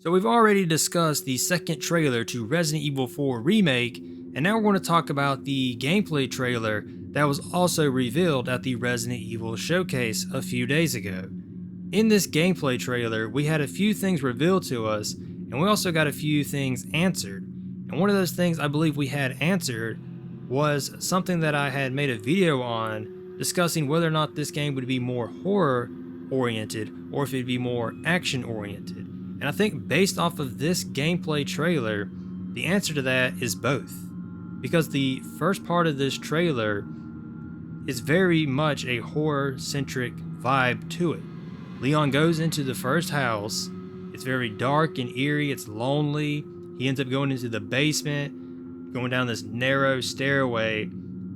So we've already discussed the second trailer to Resident Evil 4 Remake, and now we're going to talk about the gameplay trailer that was also revealed at the Resident Evil showcase a few days ago. In this gameplay trailer, we had a few things revealed to us, and we also got a few things answered. And one of those things I believe we had answered was something that I had made a video on discussing whether or not this game would be more horror oriented or if it'd be more action oriented. And I think based off of this gameplay trailer, the answer to that is both. Because the first part of this trailer is very much a horror-centric vibe to it. Leon goes into the first house. It's very dark and eerie. It's lonely. He ends up going into the basement, going down this narrow stairway,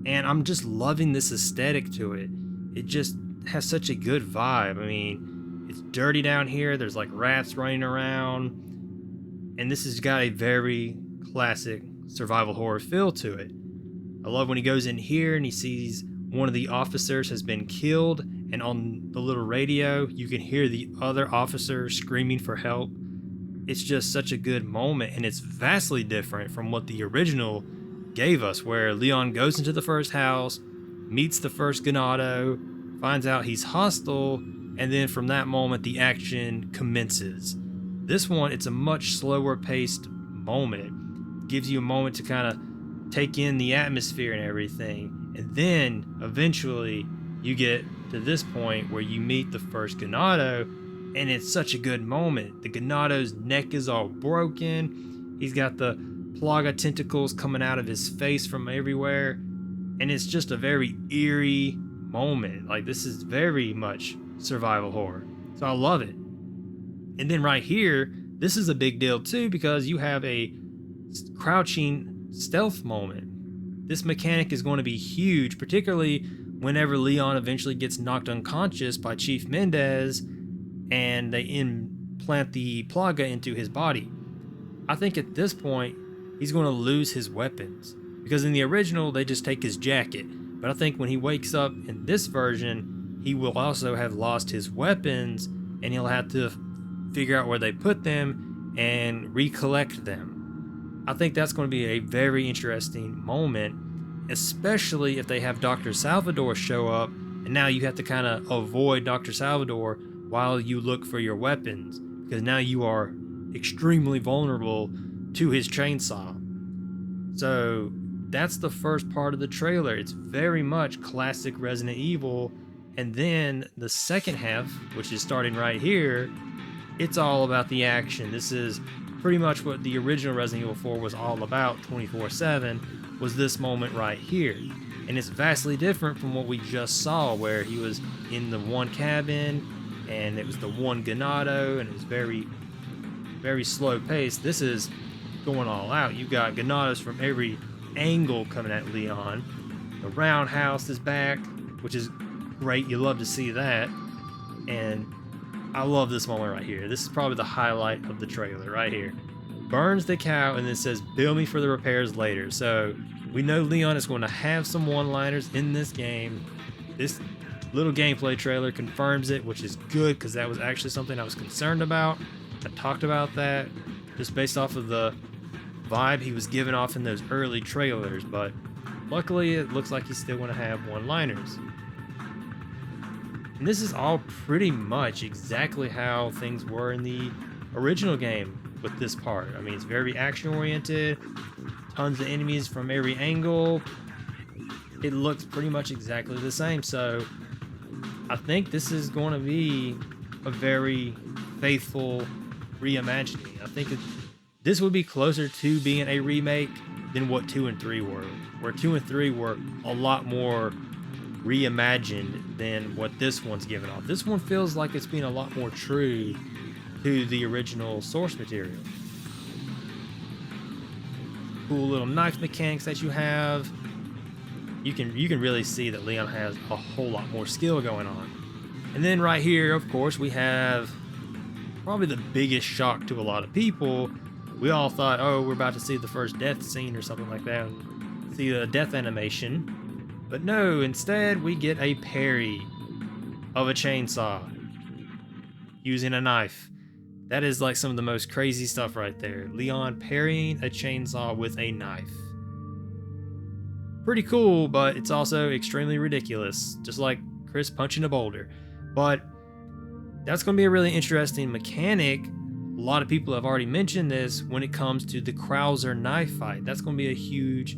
and I'm just loving this aesthetic to it. It just has such a good vibe. I mean, it's dirty down here. There's like rats running around, and this has got a very classic survival horror feel to it. I love when he goes in here and he sees one of the officers has been killed, and on the little radio you can hear the other officer screaming for help. It's just such a good moment, and it's vastly different from what the original gave us, where Leon goes into the first house, meets the first Ganado, finds out he's hostile, and then from that moment the action commences. This one, it's a much slower paced moment. It gives you a moment to kind of take in the atmosphere and everything, and then eventually you get to this point where you meet the first Ganado, and it's such a good moment. The Ganado's neck is all broken. He's got the plaga tentacles coming out of his face from everywhere, and it's just a very eerie moment. Like, this is very much survival horror, so I love it. And then right here, this is a big deal too, because you have a crouching stealth moment. This mechanic is going to be huge, particularly whenever Leon eventually gets knocked unconscious by Chief Mendez and they implant the plaga into his body. I think at this point, he's going to lose his weapons, because in the original, they just take his jacket. But I think when he wakes up in this version, he will also have lost his weapons, and he'll have to figure out where they put them and recollect them. I think that's going to be a very interesting moment, especially if they have Dr. Salvador show up, and now you have to kind of avoid Dr. Salvador while you look for your weapons, because now you are extremely vulnerable to his chainsaw. So that's the first part of the trailer. It's very much classic Resident Evil. And then the second half, which is starting right here, it's all about the action. This is pretty much what the original Resident Evil 4 was all about 24/7, was this moment right here. And it's vastly different from what we just saw, where he was in the one cabin and it was the one Ganado, and it was very, very slow paced. This is going all out. You got Ganados from every angle coming at Leon. The roundhouse is back, which is great. You love to see that. And I love this moment right here. This is probably the highlight of the trailer right here. Burns the cow and then says, "Bill me for the repairs later." So we know Leon is going to have some one-liners in this game. This little gameplay trailer confirms it, which is good, because that was actually something I was concerned about. I talked about that just based off of the vibe he was giving off in those early trailers, but luckily it looks like he's still going to have one-liners. And this is all pretty much exactly how things were in the original game with this part. I mean, it's very action-oriented, tons of enemies from every angle. It looks pretty much exactly the same, so I think this is going to be a very faithful reimagining. I think this would be closer to being a remake than what 2 and 3 were, where 2 and 3 were a lot more reimagined than what this one's giving off. This one feels like it's being a lot more true to the original source material. Cool little knife mechanics that you have. You can really see that Leon has a whole lot more skill going on. And then right here, of course, we have probably the biggest shock to a lot of people. We all thought, oh, we're about to see the first death scene or something like that, see the death animation. But no, instead we get a parry of a chainsaw using a knife. That is like some of the most crazy stuff right there. Leon parrying a chainsaw with a knife. Pretty cool, but it's also extremely ridiculous, just like Chris punching a boulder. But that's going to be a really interesting mechanic. A lot of people have already mentioned this when it comes to the Krauser knife fight. That's going to be a huge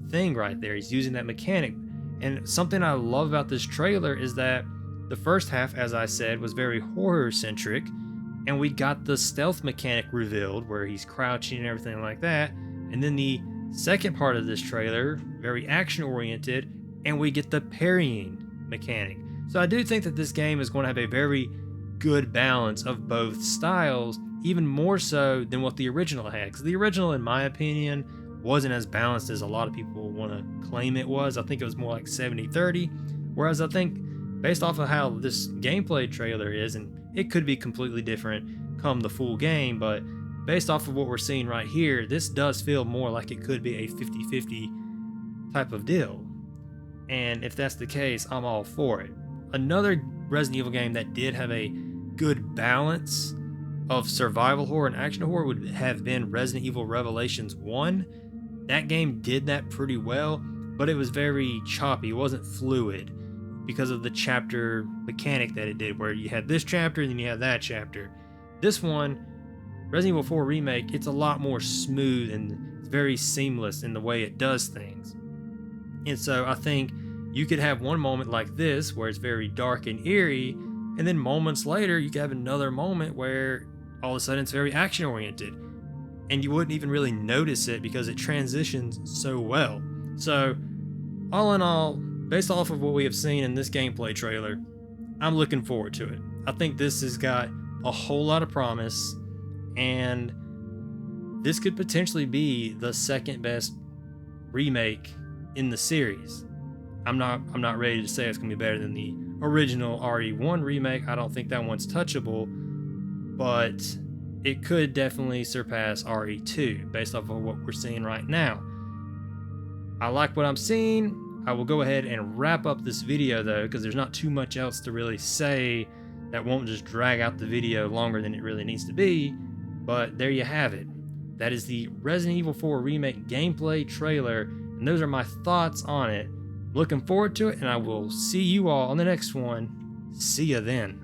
thing right there. He's using that mechanic. And something I love about this trailer is that the first half, as I said, was very horror-centric, and we got the stealth mechanic revealed where he's crouching and everything like that. And then the second part of this trailer, very action-oriented, and we get the parrying mechanic. So I do think that this game is going to have a very good balance of both styles, even more so than what the original had. Because the original, in my opinion, wasn't as balanced as a lot of people want to claim it was. I think it was more like 70-30. Whereas I think, based off of how this gameplay trailer is, and it could be completely different come the full game, but based off of what we're seeing right here, this does feel more like it could be a 50-50 type of deal. And if that's the case, I'm all for it. Another Resident Evil game that did have a good balance of survival horror and action horror would have been Resident Evil Revelations 1. That game did that pretty well, but it was very choppy. It wasn't fluid because of the chapter mechanic that it did, where you had this chapter and then you had that chapter. This one, Resident Evil 4 Remake, it's a lot more smooth and it's very seamless in the way it does things. And so I think you could have one moment like this where it's very dark and eerie, and then moments later you could have another moment where all of a sudden it's very action oriented, and you wouldn't even really notice it because it transitions so well. So all in all, based off of what we have seen in this gameplay trailer, I'm looking forward to it. I think this has got a whole lot of promise, and this could potentially be the second best remake in the series. I'm not ready to say it's gonna be better than the original RE1 remake. I don't think that one's touchable, but it could definitely surpass RE2 based off of what we're seeing right now. I like what I'm seeing. I will go ahead and wrap up this video though, because there's not too much else to really say that won't just drag out the video longer than it really needs to be. But there you have it. That is the Resident Evil 4 Remake gameplay trailer, and those are my thoughts on it. Looking forward to it, and I will see you all on the next one. See ya then.